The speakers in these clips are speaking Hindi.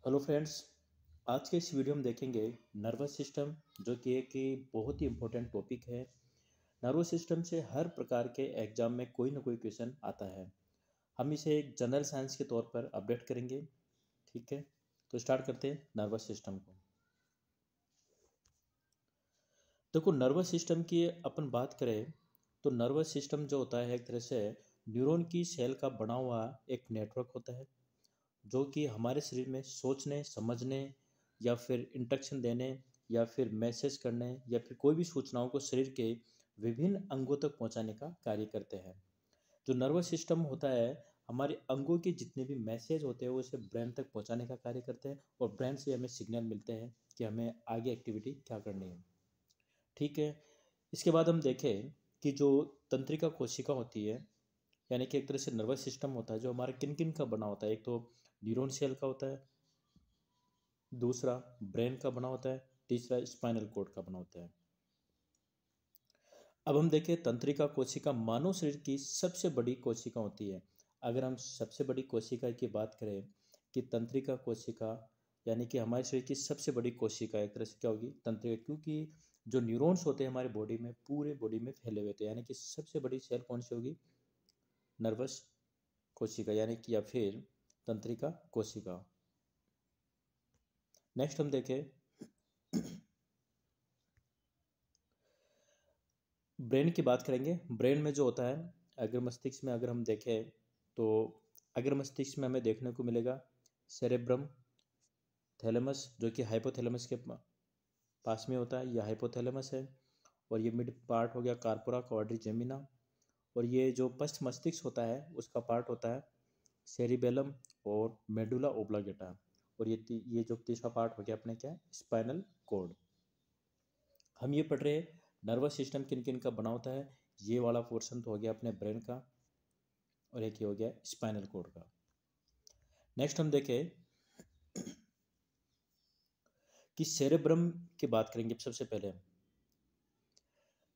Hello friends. आज के इस वीडियो में देखेंगे नर्वस सिस्टम, जो कि एक बहुत ही इम्पोर्टेंट टॉपिक है। नर्वस सिस्टम से हर प्रकार के एग्जाम में कोई ना कोई क्वेश्चन आता है। हम इसे एक जनरल साइंस के तौर पर अपडेट करेंगे। ठीक है, तो स्टार्ट करते हैं नर्वस सिस्टम को। देखो, नर्वस सिस्टम की अपन बात करें तो नर्वस सिस्टम जो होता है एक तरह से न्यूरॉन की सेल का बना हुआ एक नेटवर्क होता है, जो कि हमारे शरीर में सोचने, समझने या फिर इंस्ट्रक्शन देने या फिर मैसेज करने या फिर कोई भी सूचनाओं को शरीर के विभिन्न अंगों तक पहुंचाने का कार्य करते हैं। जो नर्वस सिस्टम होता है, हमारे अंगों के जितने भी मैसेज होते हैं वो उसे ब्रेन तक पहुंचाने का कार्य करते हैं और ब्रेन से हमें सिग्नल मिलते हैं कि हमें आगे एक्टिविटी क्या करनी है। ठीक है, इसके बाद हम देखें कि जो तंत्रिका कोशिका होती है, यानी कि एक तरह से नर्वस सिस्टम होता है जो हमारा किन किन का बना होता है। एक तो न्यूरॉन सेल का होता है, दूसरा ब्रेन का बना होता है, तीसरा स्पाइनल कोड का बना होता है। अब हम देखें तंत्रिका कोशिका मानव शरीर की सबसे बड़ी कोशिका होती है। अगर हम सबसे बड़ी कोशिका की बात करें कि तंत्रिका कोशिका, यानी कि हमारे शरीर की सबसे बड़ी कोशिका एक तरह से क्या होगी, तंत्रिका। क्योंकि जो न्यूरॉन्स होते हैं हमारे बॉडी में, पूरे बॉडी में फैले हुए थे, यानी कि सबसे बड़ी सेल कौन सी होगी, नर्वस कोशिका, यानी कि या फिर तंत्रिका कोशिका। नेक्स्ट हम देखें ब्रेन की बात करेंगे। ब्रेन में जो होता है, अगर मस्तिष्क में अगर हम देखें तो अगर मस्तिष्क में हमें देखने को मिलेगा सेरेब्रम, थैलेमस, जो कि हाइपोथैलेमस के पास में होता है, यह हाइपोथैलेमस है। और ये मिड पार्ट हो गया कार्पोरा क्वाड्रिजेमिना। और ये जो पश्च मस्तिष्क होता है उसका पार्ट होता है सेरिबेलम और मेडुला ओब्लांगेटा। और ये जो तीसरा पार्ट हो गया अपने क्या, स्पाइनल कोड। हम ये पढ़ रहे हैं नर्वस सिस्टम किन किन का बना होता है। ये वाला पोर्शन तो हो गया अपने ब्रेन का और एक ये हो गया स्पाइनल कोड का। नेक्स्ट हम देखें कि सेरेब्रम की बात करेंगे। सबसे पहले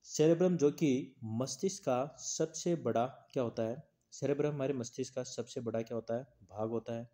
सेरेब्रम, जो कि मस्तिष्क का सबसे बड़ा क्या होता है, सेरेब्रम हमारे मस्तिष्क का सबसे बड़ा क्या होता है, भाग होता है।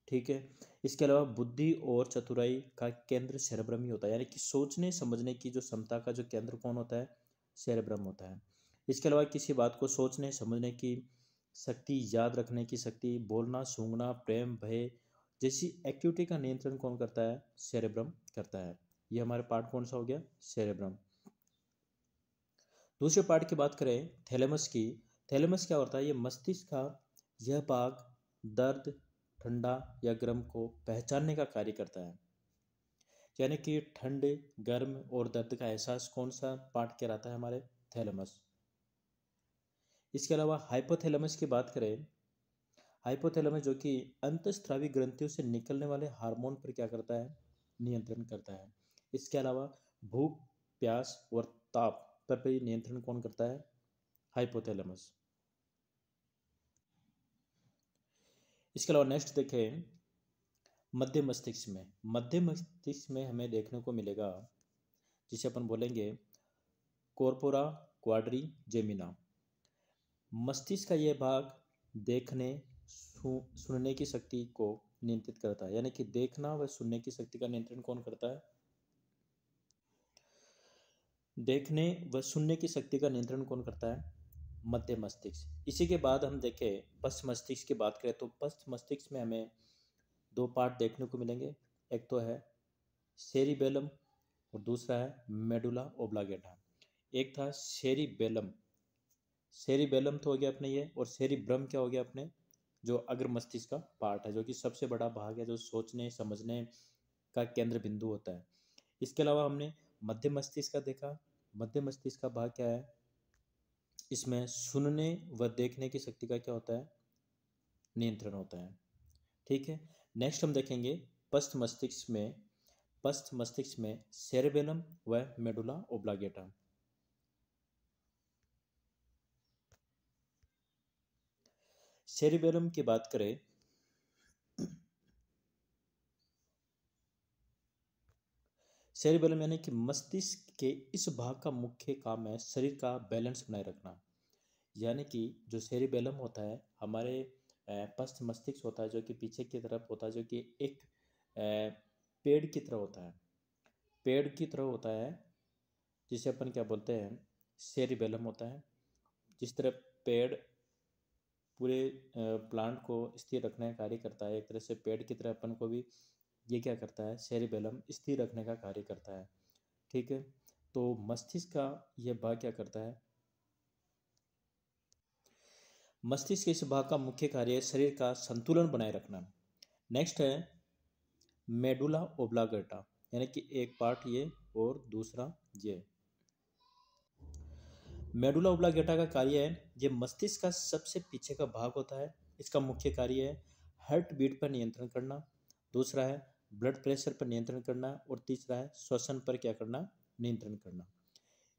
ठीक है, इसके अलावा बुद्धि और चतुराई का केंद्र सेरेब्रम ही होता है, यानी कि सोचने समझने की जो क्षमता का जो केंद्र कौन होता है, सेरेब्रम होता है। इसके अलावा किसी बात को सोचने समझने की शक्ति, याद रखने की शक्ति, बोलना, सूंघना, प्रेम, भय जैसी एक्टिविटी का नियंत्रण कौन करता है, सेरेब्रम करता है। ये हमारे पार्ट कौन सा हो गया, सेरेब्रम। दूसरे पार्ट की बात करें थैलेमस की। थैलेमस क्या होता है, ये मस्तिष्क का यह भाग दर्द, ठंडा या गर्म को पहचानने का कार्य करता है। यानी कि ठंड, गर्म और दर्द का एहसास कौन सा पार्ट कराता है, हमारे थैलेमस। इसके अलावा हाइपोथैलेमस की बात करें, हाइपोथैलेमस जो कि अंतःस्रावी ग्रंथियों से निकलने वाले हार्मोन पर क्या करता है, नियंत्रण करता है। इसके अलावा भूख, प्यास और ताप पर भी नियंत्रण कौन करता है, हाइपोथैलेमस। इसके अलावा नेक्स्ट देखें मध्य मस्तिष्क में। मध्य मस्तिष्क में हमें देखने को मिलेगा जिसे अपन बोलेंगे कॉर्पोरा क्वाड्री जेमिना। मस्तिष्क का यह भाग देखने, सुनने की शक्ति को नियंत्रित करता है, यानी कि देखना व सुनने की शक्ति का नियंत्रण कौन करता है, देखने व सुनने की शक्ति का नियंत्रण कौन करता है, मध्य मस्तिष्क। इसी के बाद हम देखें पश्च मस्तिष्क की बात करें तो पश्च मस्तिष्क में हमें दो पार्ट देखने को मिलेंगे। एक तो है सेरिबेलम और दूसरा है मेडुला ओब्लांगेटा। एक था सेरिबेलम, सेरिबेलम तो हो गया अपने ये, और सेरिब्रम क्या हो गया अपने, जो अग्र मस्तिष्क का पार्ट है, जो कि सबसे बड़ा भाग है, जो सोचने समझने का केंद्र बिंदु होता है। इसके अलावा हमने मध्य मस्तिष्क का देखा। मध्य मस्तिष्क का भाग क्या है, इसमें सुनने व देखने की शक्ति का क्या होता है, नियंत्रण होता है। ठीक है, नेक्स्ट हम देखेंगे पश्च मस्तिष्क में। पश्च मस्तिष्क में सेरेबेलम व मेडुला ओब्लांगेटा। सेरेबेलम की बात करें सेरेबेलम यानी कि मस्तिष्क के इस भाग का मुख्य काम है शरीर का बैलेंस बनाए रखना। यानी कि जो सेरेबेलम होता है हमारे पश्च मस्तिष्क होता है जो कि पीछे की तरफ होता है, जो कि एक पेड़ की तरह होता है, पेड़ की तरह होता है, जिसे अपन क्या बोलते हैं, सेरिबेलम होता है। जिस तरह पेड़ पूरे प्लांट को स्थिर रखने का कार्य करता है, एक तरह से पेड़ की तरह अपन को भी ये क्या करता है, सेरिबेलम स्थिर रखने का कार्य करता है। ठीक है, तो मस्तिष्क का यह भाग क्या करता है, मस्तिष्क के इस भाग का मुख्य कार्य है शरीर का संतुलन बनाए रखना। नेक्स्ट है मेडुला ओब्लांगेटा, यानी कि एक पार्ट ये और दूसरा ये। मेडुला ओब्लांगेटा का कार्य है, ये मस्तिष्क का सबसे पीछे का भाग होता है। इसका मुख्य कार्य है हार्ट बीट पर नियंत्रण करना, दूसरा है ब्लड प्रेशर पर नियंत्रण करना, और तीसरा है श्वसन पर क्या करना, नियंत्रण करना।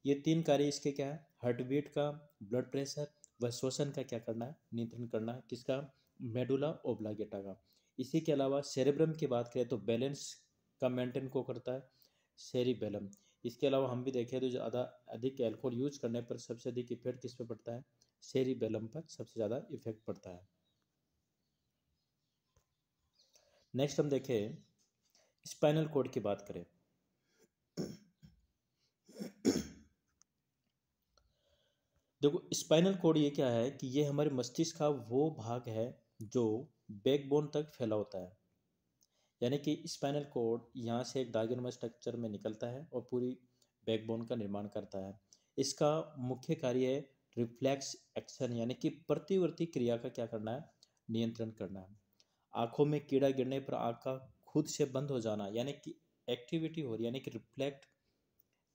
ये तीन कार्य इसके क्या है, हार्ट बीट का, ब्लड प्रेशर व श्वसन का क्या करना है, नियंत्रण करना, किसका, मेडुला ओब्लांगेटा का। इसी के अलावा सेरेब्रम की बात करें तो बैलेंस का मेंटेन को करता है सेरिबेलम। इसके अलावा हम भी देखें तो ज़्यादा अधिक अल्कोहल यूज करने पर सबसे अधिक इफेक्ट किस पे पड़ता है, सेरिबेलम पर सबसे ज़्यादा इफेक्ट पड़ता है। नेक्स्ट हम देखें स्पाइनल कॉर्ड की बात करें। देखो स्पाइनल कॉर्ड ये क्या है कि ये हमारे मस्तिष्क का वो भाग है जो बैकबोन तक फैला होता है, यानी कि स्पाइनल कॉर्ड यहाँ से एक डायगोनल स्ट्रक्चर में निकलता है और पूरी बैकबोन का निर्माण करता है। इसका मुख्य कार्य है रिफ्लेक्स एक्शन, यानी कि प्रतिवर्ती क्रिया का क्या करना है, नियंत्रण करना है। आंखों में कीड़ा गिरने पर आंख का खुद से बंद हो जाना, यानी कि एक्टिविटी हो रही है, यानी कि रिफ्लेक्ट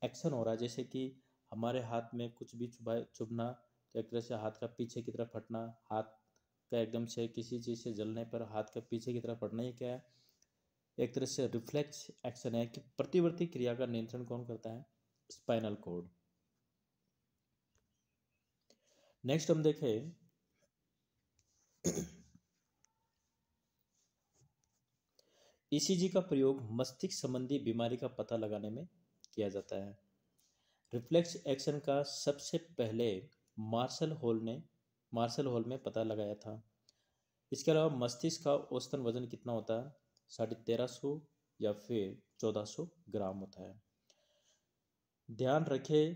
एक्शन हो रहा है। जैसे कि हमारे हाथ में कुछ भी चुभना, तो एक तरह से हाथ का पीछे की तरफ फटना, हाथ का एकदम से किसी चीज़ से जलने पर हाथ का पीछे की तरफ फटना, ये क्या है, एक तरह से रिफ्लेक्स एक्शन है कि प्रतिवर्ती क्रिया का नियंत्रण कौन करता है, स्पाइनल कॉर्ड। नेक्स्ट हम देखें ईसीजी का प्रयोग मस्तिष्क संबंधी बीमारी का पता लगाने में किया जाता है। रिफ्लेक्स एक्शन का सबसे पहले मार्शल हॉल में पता लगाया था। इसके अलावा मस्तिष्क का औसतन वजन कितना होता है, 1350 या फिर 1400 ग्राम होता है। ध्यान रखें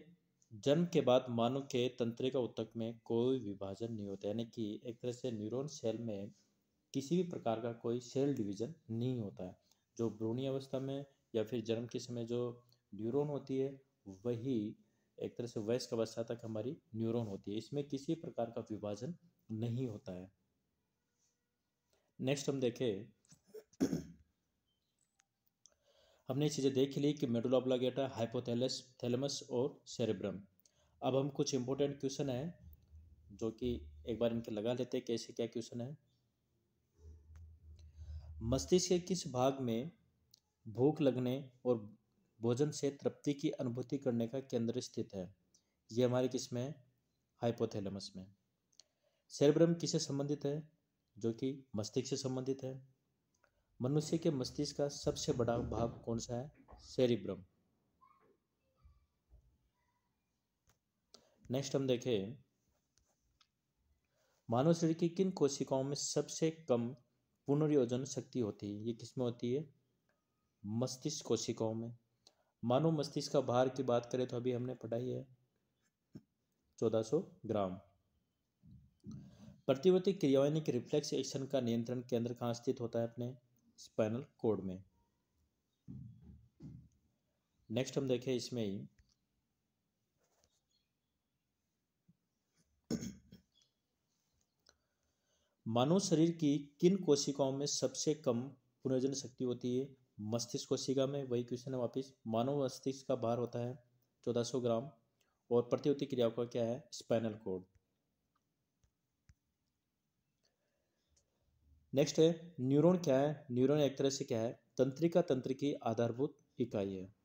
जन्म के बाद मानव के तंत्रिका ऊतक में कोई विभाजन नहीं होता, यानी कि एक तरह से न्यूरॉन सेल में किसी भी प्रकार का कोई सेल डिवीजन नहीं होता है। जो भ्रूणीय अवस्था में या फिर जन्म के समय जो न्यूरॉन होती है वही एक तरह से वयस्क अवस्था तक हमारी न्यूरॉन होती है, इसमें किसी प्रकार का विभाजन नहीं होता है। नेक्स्ट हम देखें हमने ये चीज़ें देख ली कि मेडुला ऑब्लांगेटा, हाइपोथैलेमस, थैलेमस और सेरेब्रम। अब हम कुछ इंपॉर्टेंट क्वेश्चन है जो कि एक बार इनके लगा लेते हैं, कैसे क्या क्वेश्चन है। मस्तिष्क के किस भाग में भूख लगने और भोजन से तृप्ति की अनुभूति करने का केंद्र स्थित है, ये हमारे किस में है, हाइपोथैलेमस में। सेरेब्रम किससे संबंधित है, जो कि मस्तिष्क से संबंधित है। मनुष्य के मस्तिष्क का सबसे बड़ा भाग कौन सा है, सेरिब्रम। नेक्स्ट हम देखें मानव शरीर की किन कोशिकाओं में सबसे कम पुनर्योजन शक्ति होती है, ये किसमें होती है, मस्तिष्क कोशिकाओं में। मानव मस्तिष्क का भार की बात करें तो अभी हमने पढ़ाई है 1400 ग्राम। प्रतिवर्ती क्रियाओं यानी कि रिफ्लेक्स एक्शन का नियंत्रण केंद्र कहाँ स्थित होता है, अपने स्पाइनल कॉर्ड में। नेक्स्ट हम देखें इसमें ही मानव शरीर की किन कोशिकाओं में सबसे कम पुनर्जन शक्ति होती है, मस्तिष्क कोशिका में। वही क्वेश्चन है वापिस, मानव मस्तिष्क का भार होता है 1400 ग्राम और प्रतिवर्ती क्रियाओं का क्या है, स्पाइनल कॉर्ड। नेक्स्ट है न्यूरॉन क्या है, न्यूरॉन एक तरह से क्या है, तंत्रिका तंत्र की आधारभूत इकाई है।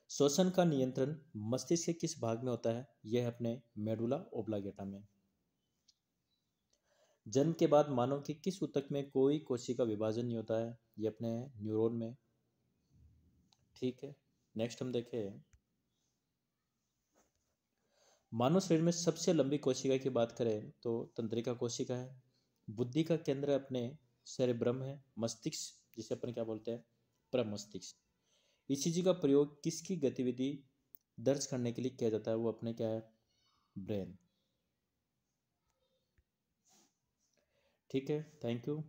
श्वसन का नियंत्रण मस्तिष्क के किस भाग में होता है, यह अपने मेडुला ओब्लांगेटा में। जन्म के बाद मानव के किस ऊतक में कोई कोशिका विभाजन नहीं होता है, ये अपने न्यूरॉन में। ठीक है, नेक्स्ट हम देखें मानव शरीर में सबसे लंबी कोशिका की बात करें तो तंत्रिका कोशिका है। बुद्धि का केंद्र अपने सेरेब्रम है। मस्तिष्क जिसे अपन क्या बोलते हैं, प्रमस्तिष्क। ईसीजी का प्रयोग किसकी गतिविधि दर्ज करने के लिए किया जाता है, वो अपने क्या है, ब्रेन। ठीक है, थैंक यू।